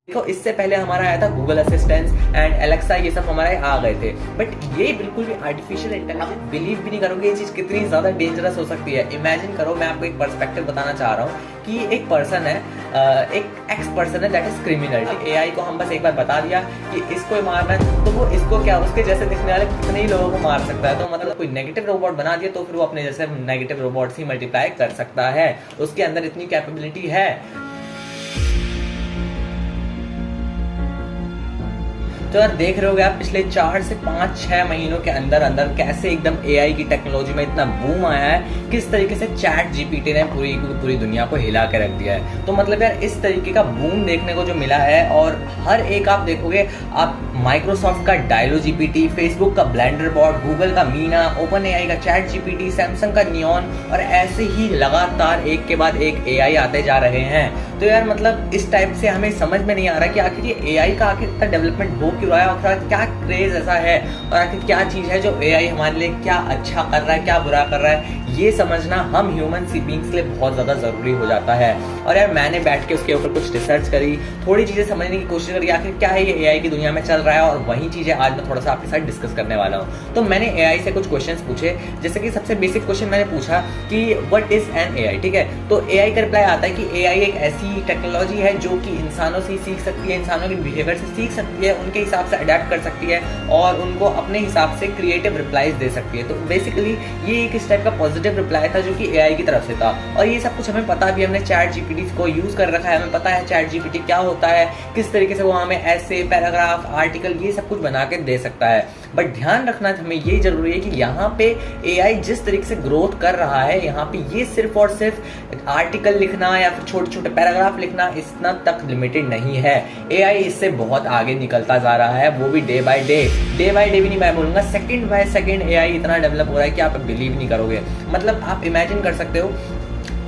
देखो, इससे पहले हमारा आया था गूगल असिस्टेंस एंड एलेक्सा, ये सब हमारे आ गए थे। बट ये बिल्कुल भी आर्टिफिशियल इंटेलिजेंस, आप बिलीव भी नहीं करोगे ये चीज़ कितनी ज़्यादा डेंजरस हो सकती है। इमेजिन करो, मैं आपको एक पर्सपेक्टिव बताना चाह रहा हूँ कि एक पर्सन है, एक एक्स पर्सन है दैट इज क्रिमिनल। एआई को हम बस एक बार बता दिया कि इसको मारना है, तो वो इसको क्या उसके जैसे दिखने वाले कितने ही लोगों को मार सकता है। तो मतलब कोई नेगेटिव रोबोट बना दिया तो फिर वो अपने जैसे नेगेटिव रोबोट्स ही मल्टीप्लाई कर सकता है। उसके अंदर इतनी कैपेबिलिटी है। तो यार देख रहे होगे आप, पिछले 4 से 5-6 महीनों के अंदर अंदर कैसे एकदम एआई की टेक्नोलॉजी में इतना बूम आया है, किस तरीके से चैट जीपीटी ने पूरी दुनिया को हिला के रख दिया है। तो मतलब यार इस तरीके का बूम देखने को जो मिला है, और हर एक आप देखोगे, आप माइक्रोसॉफ्ट का डायलो जीपीटी, फेसबुक का ब्लेंडर बॉट, गूगल का मीना, ओपन एआई का चैट जीपीटी, सैमसंग का नियॉन, और ऐसे ही लगातार एक के बाद एक एआई आते जा रहे हैं। तो यार मतलब इस टाइप से हमें समझ में नहीं आ रहा कि आखिर ये एआई का आखिर इतना डेवलपमेंट हो क्यों रहा है, और क्या क्रेज ऐसा है, और आखिर क्या चीज़ है जो एआई हमारे लिए क्या अच्छा कर रहा है, क्या बुरा कर रहा है, ये समझना हम ह्यूमन बीइंग्स के लिए बहुत ज़्यादा ज़रूरी हो जाता है। और यार मैंने बैठ के उसके ऊपर कुछ रिसर्च करी, थोड़ी चीज़ें समझने की कोशिश करी आखिर क्या है ये एआई की दुनिया में चल रहा है, और वही चीज़ें आज मैं थोड़ा सा आपके साथ डिस्कस करने वाला हूँ। तो मैंने एआई से कुछ क्वेश्चंस पूछे, जैसे कि सबसे बेसिक क्वेश्चन मैंने पूछा कि व्हाट इज एन एआई, ठीक है। तो एआई का रिप्लाई आता है कि एआई एक ऐसी टेक्नोलॉजी है जो कि इंसानों से सीख सकती है, इंसानों के बिहेवियर से सीख सकती है, उनके हिसाब से अडेप्ट कर सकती है, और उनको अपने हिसाब से क्रिएटिव रिप्लाईज दे सकती है। तो बेसिकली ये एक इस टाइप का पॉजिटिव रिप्लाई था जो कि एआई की तरफ से था। और ये सब कुछ हमें पता भी, हमने चैट जीपीटी को यूज कर रखा है, हमें पता है चैट जीपीटी क्या होता है, किस तरीके से वो हमें ऐसे पैराग्राफ, आर्टिकल, ये सब कुछ बना के दे सकता है। बट ध्यान रखना हमें ये जरूरी है कि यहाँ पे एआई जिस तरीके से ग्रोथ कर रहा है, यहाँ पे ये सिर्फ और सिर्फ आर्टिकल लिखना या फिर छोटे छोटे पैराग्राफ लिखना इतना तक लिमिटेड नहीं है। एआई इससे बहुत आगे निकलता जा रहा है, वो भी डे बाय डे भी नहीं, मैं बोलूंगा सेकंड बाय सेकंड एआई इतना डेवलप हो रहा है कि आप बिलीव नहीं करोगे। मतलब आप इमेजिन कर सकते हो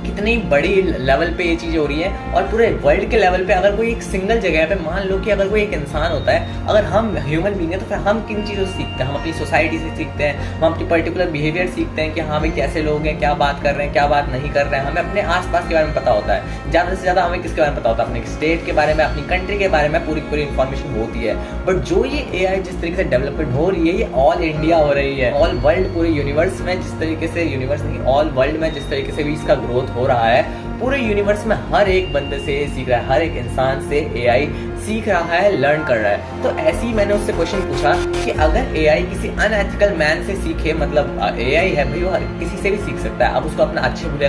कितनी बड़ी लेवल पे ये चीज़ें हो रही हैं, और पूरे वर्ल्ड के लेवल पे अगर कोई एक सिंगल जगह पे, मान लो कि अगर कोई एक इंसान होता है, अगर हम ह्यूमन बीइंग है, तो फिर हम किन चीज़ों से सीखते हैं, हम अपनी सोसाइटी से सीखते हैं, हम अपनी पर्टिकुलर बिहेवियर सीखते हैं कि हाँ भाई कैसे लोग हैं, क्या बात कर रहे हैं, क्या बात नहीं कर रहे हैं। हमें अपने आसपास के बारे में पता होता है, ज़्यादा से ज़्यादा हमें किसके बारे में पता होता है, अपने स्टेट के बारे में, अपनी कंट्री के बारे में पूरी इन्फॉर्मेशन होती है। बट जो ये एआई जिस तरीके से डेवलपमेंट हो रही है, ये ऑल इंडिया हो रही है, ऑल वर्ल्ड, पूरे यूनिवर्स में जिस तरीके से, यूनिवर्स नहीं ऑल वर्ल्ड में जिस तरीके से भी इसका ग्रोथ हो रहा है, पूरे यूनिवर्स में हर एक बंदे से सीख रहा है, हर एक इंसान से एआई सीख रहा है, लर्न कर रहा है। तो ऐसे ही मैंने उससे क्वेश्चन पूछा कि अगर एआई किसी अनएथिकल मैन से सीखे, मतलब एआई है भाई, वो किसी से भी सीख सकता है, अब उसको अपना अच्छे बुरे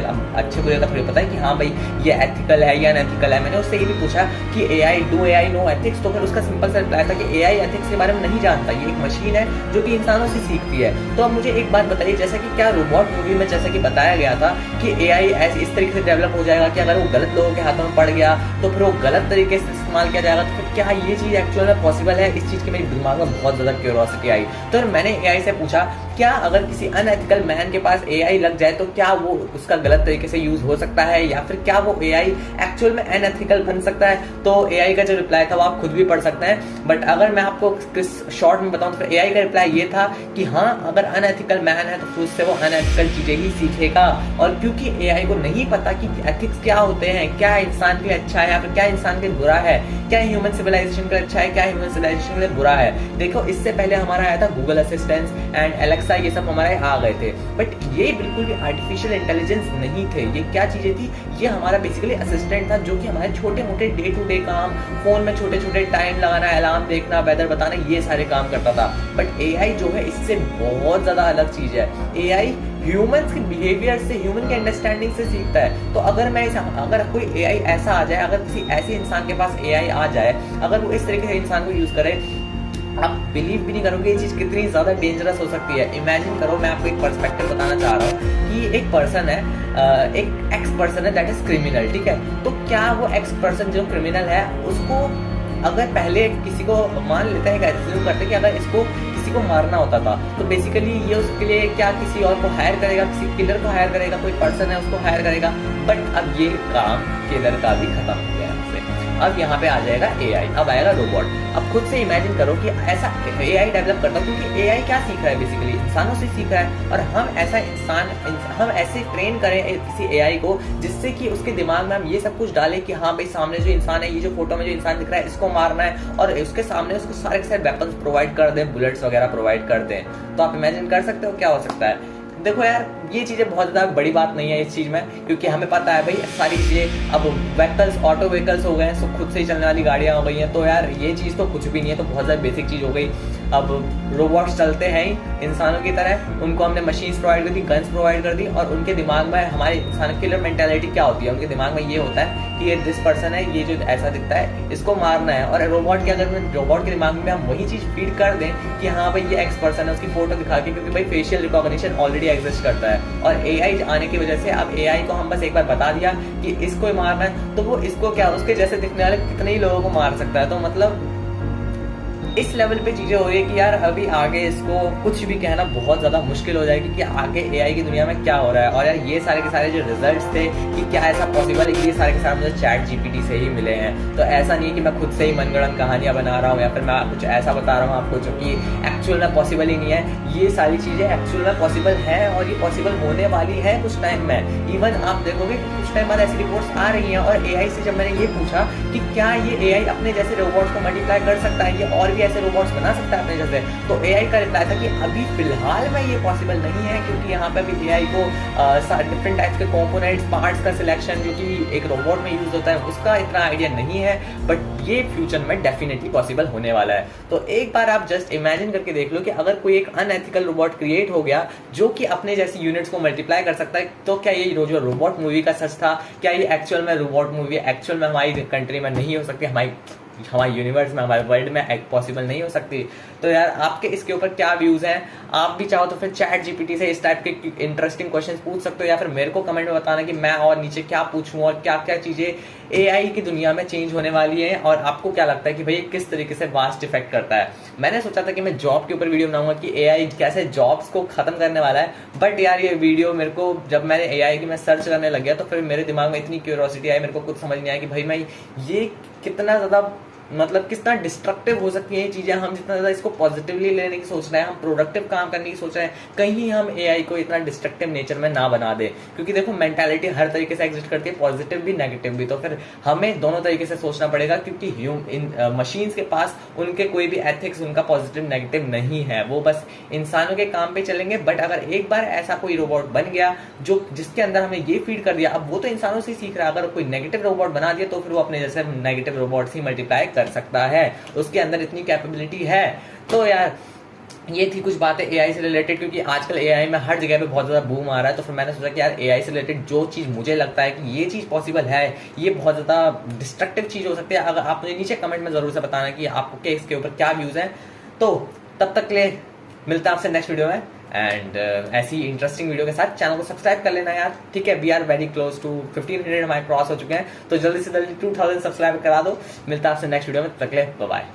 का थोड़ी पता है कि हाँ भाई ये एथिकल है या अनएथिकल है। मैंने उससे ये भी पूछा कि एआई नो एथिक्स, तो फिर उसका सिंपल सा रिप्लाई था कि एआई एथिक्स के बारे में नहीं जानता, ये एक मशीन है जो कि इंसानों से सीखती है। तो अब मुझे एक बात बताइए, जैसा कि क्या रोबोट मूवी में जैसा कि बताया गया था कि एआई ऐसे इस तरीके से डेवलप हो जाएगा कि अगर वो गलत लोगों के हाथों में पड़ गया तो फिर वो गलत तरीके से इस्तेमाल किया जाएगा, तो फिर क्या ये चीज़ एक्चुअल में पॉसिबल है? इस चीज़ की मेरे दिमाग में बहुत ज़्यादा क्यूरियोसिटी आई। तो मैंने एआई से पूछा क्या अगर किसी अनएथिकल मैन के पास एआई लग जाए तो क्या वो उसका गलत तरीके से यूज हो सकता है, या फिर क्या वो एआई एक्चुअल में अनएथिकल बन सकता है? तो एआई का जो रिप्लाई था वो आप खुद भी पढ़ सकते हैं, बट अगर मैं आपको किस शॉर्ट में बताऊं तो एआई का रिप्लाई ये था कि हाँ, अगर अनएथिकल मैन है तो उससे वो अनएथिकल चीजें ही सीखेगा। और क्योंकि एआई को नहीं पता कि एथिक्स क्या होते हैं, क्या इंसान के लिए अच्छा है या फिर क्या इंसान के लिए बुरा है, क्या ह्यूमन सिविलाइजेशन के लिए अच्छा है, क्या ह्यूमन सिविलाइजेशन के लिए बुरा है। देखो, इससे पहले हमारा आया था गूगल असिस्टेंस एंड एलेक्सा, ये सब हमारे आ गए थे, बट ये बिल्कुल भी आर्टिफिशियल इंटेलिजेंस नहीं थे। ये क्या चीजें थी? ये हमारा बेसिकली असिस्टेंट था जो कि हमारे छोटे मोटे डे टू डे काम, फोन में छोटे छोटे टाइम लगाना, अलार्म देखना, वेदर बताना, ये सारे काम करता था। बट एआई जो है इससे बहुत ज्यादा अलग चीज है। एआई ह्यूमंस के बिहेवियर से, ह्यूमन के अंडरस्टैंडिंग से सीखता है। तो अगर अगर कोई एआई ऐसा आ जाए, अगर किसी ऐसे इंसान के पास एआई आ जाए, अगर वो इस तरीके से इंसान को यूज करे, आप बिलीव भी नहीं करोगे ये चीज़ कितनी ज़्यादा डेंजरस हो सकती है। इमेजिन करो, मैं आपको एक पर्सपेक्टिव बताना चाह रहा हूँ कि एक पर्सन है, एक एक्स पर्सन है दैट इज क्रिमिनल, ठीक है। तो क्या वो एक्स पर्सन जो क्रिमिनल है, उसको अगर पहले किसी को मान लेते हैं, एज्यूम करते हैं कि अगर इसको किसी को मारना होता था, तो बेसिकली ये उसके लिए क्या किसी और को हायर करेगा, किसी किलर को हायर करेगा, कोई पर्सन है उसको हायर करेगा। बट अब ये काम किलर का भी खत्म हो गया है। अब यहाँ पे आ जाएगा AI, अब आएगा रोबोट। अब खुद से इमेजिन करो कि ऐसा AI डेवलप करता है, क्योंकि AI क्या सीख रहा है, बेसिकली इंसानों से सीख रहा है, और हम ऐसा हम ऐसे ट्रेन करें किसी AI को जिससे कि उसके दिमाग में हम ये सब कुछ डालें कि हाँ भाई सामने जो इंसान है, ये जो फोटो में जो इंसान दिख रहा है, इसको मारना है, और उसके सामने उसको सारे के सारे वेपन्स प्रोवाइड कर दें, बुलेट्स वगैरह प्रोवाइड कर दें। तो आप इमेजिन कर सकते हो क्या हो सकता है। देखो यार, ये चीज़ें बहुत ज़्यादा बड़ी बात नहीं है इस चीज़ में, क्योंकि हमें पता है भाई सारी चीज़ें अब व्हीकल्स, ऑटो व्हीकल्स हो गए हैं, सब खुद से ही चलने वाली गाड़ियाँ हो गई हैं। तो यार ये चीज़ तो कुछ भी नहीं है, तो बहुत ज़्यादा बेसिक चीज़ हो गई। अब रोबोट्स चलते हैं ही इंसानों की तरह, उनको हमने मशीन्स प्रोवाइड कर दी, गन्स प्रोवाइड कर दी, और उनके दिमाग में हमारे इंसान किलर मेंटालिटी क्या होती है, उनके दिमाग में ये होता है कि ये दिस पर्सन है, ये जो ऐसा दिखता है, इसको मारना है। और रोबोट के अगर रोबोट के दिमाग में हम वही चीज़ फीड कर दें कि हाँ भाई ये एक्स पर्सन है, उसकी फोटो दिखा के, क्योंकि भाई फेशियल रिकॉग्निशन ऑलरेडी एग्जिस्ट करता है, और AI आने की वजह से अब AI को हम बस एक बार बता दिया कि इसको मारना है, तो वो इसको क्या उसके जैसे दिखने वाले कितने ही लोगों को मार सकता है। तो मतलब इस लेवल पे चीज़ें हो रही है कि यार अभी आगे इसको कुछ भी कहना बहुत ज़्यादा मुश्किल हो जाएगी कि आगे AI की दुनिया में क्या हो रहा है। और यार ये सारे के सारे जो रिजल्ट्स थे कि क्या ऐसा पॉसिबल है कि ये सारे के सारे मुझे ChatGPT से ही मिले हैं। तो ऐसा नहीं है कि मैं खुद से ही मनगढ़ंत कहानियाँ बना रहा हूँ या फिर मैं कुछ ऐसा बता रहा हूँ आपको जो कि एक्चुअल में पॉसिबल ही नहीं है। ये सारी चीज़ें एक्चुअल में पॉसिबल हैं, और ये पॉसिबल होने वाली है कुछ टाइम में। इवन आप देखोगे कि कुछ टाइम बाद ऐसी रिपोर्ट्स आ रही हैं, और AI से जब मैंने ये पूछा कि क्या ये AI अपने जैसे रोबोट्स को मल्टीप्लाई कर सकता है, ये और भी ऐसे रोबोट्स बना सकता है अपने जैसे, तो AI का रिप्लाई था कि अभी फिलहाल में ये पॉसिबल नहीं है, क्योंकि यहाँ पे अभी AI को डिफरेंट टाइप्स के कंपोनेंट्स, पार्ट्स का सिलेक्शन जो कि एक रोबोट में यूज होता है, उसका इतना आइडिया नहीं है, बट ये फ्यूचर में डेफिनेटली पॉसिबल होने वाला है। तो एक बार आप जस्ट इमेजिन करके देख लो कि अगर कोई एक अनएथिकल रोबोट क्रिएट हो गया जो कि अपने जैसी यूनिट्स को मल्टीप्लाई कर सकता है, तो क्या ये जो रोबोट मूवी का सच था, क्या ये एक्चुअल में रोबोट मूवी एक्चुअल में हमारी कंट्री में नहीं हो सकती, हमारे यूनिवर्स में, हमारे वर्ल्ड में पॉसिबल नहीं हो सकती। तो यार आपके इसके ऊपर क्या व्यूज़ हैं? आप भी चाहो तो फिर ChatGPT से इस टाइप के इंटरेस्टिंग क्वेश्चंस पूछ सकते हो, या फिर मेरे को कमेंट में बताना कि मैं और नीचे क्या पूछूं और क्या क्या चीज़ें AI की दुनिया में चेंज होने वाली हैं, और आपको क्या लगता है कि भाई किस तरीके से वास्ट इफेक्ट करता है। मैंने सोचा था कि मैं जॉब के ऊपर वीडियो बनाऊंगा कि AI कैसे जॉब्स को खत्म करने वाला है, बट यार ये वीडियो मेरे को जब मैंने AI की मैं सर्च करने लग गया तो फिर मेरे दिमाग में इतनी क्यूरियोसिटी आई, मेरे को कुछ समझ नहीं आया कि भाई मैं ये कितना ज़्यादा मतलब कितना डिस्ट्रक्टिव हो सकती है ये चीज़ें। हम जितना ज़्यादा इसको पॉजिटिवली लेने की सोच रहे हैं, हम प्रोडक्टिव काम करने की सोच रहे हैं, कहीं हम AI को इतना डिस्ट्रक्टिव नेचर में ना बना दें, क्योंकि देखो मेंटालिटी हर तरीके से एग्जिस्ट करती है, पॉजिटिव भी नेगेटिव भी। तो फिर हमें दोनों तरीके से सोचना पड़ेगा, क्योंकि मशीन्स के पास उनके कोई भी एथिक्स, उनका पॉजिटिव नेगेटिव नहीं है, वो बस इंसानों के काम पे चलेंगे। बट अगर एक बार ऐसा कोई रोबोट बन गया जो जिसके अंदर हमने ये फीड कर दिया, अब वो तो इंसानों से सीख रहा है, अगर कोई नेगेटिव रोबोट बना दिया तो फिर वो अपने जैसे नेगेटिव रोबोट्स ही मल्टीप्लाई कर सकता है, उसके अंदर इतनी कैपेबिलिटी है। तो यार ये थी कुछ बातें AI से रिलेटेड, क्योंकि आजकल AI में हर जगह पे बहुत ज़्यादा बूम आ रहा है। तो फिर मैंने सोचा कि यार AI से रिलेटेड जो चीज़ मुझे लगता है कि ये चीज़ पॉसिबल है, ये बहुत ज़्यादा डिस्ट्रक्टिव चीज़ हो सकती है। अगर आप मुझे नीचे कमेंट में ज़रूर से बताना कि आपको क्या इसके ऊपर क्या व्यूज़ हैं। तो तब तक ले मिलता है आपसे नेक्स्ट वीडियो में, एंड ऐसी इंटरेस्टिंग वीडियो के साथ चैनल को सब्सक्राइब कर लेना यार, ठीक है। We are very close to 1500 हमारे क्रॉस हो चुके हैं, तो जल्दी से जल्दी 2000 सब्सक्राइब करा दो। मिलता है आपसे नेक्स्ट वीडियो में, तक ले बाय बाय।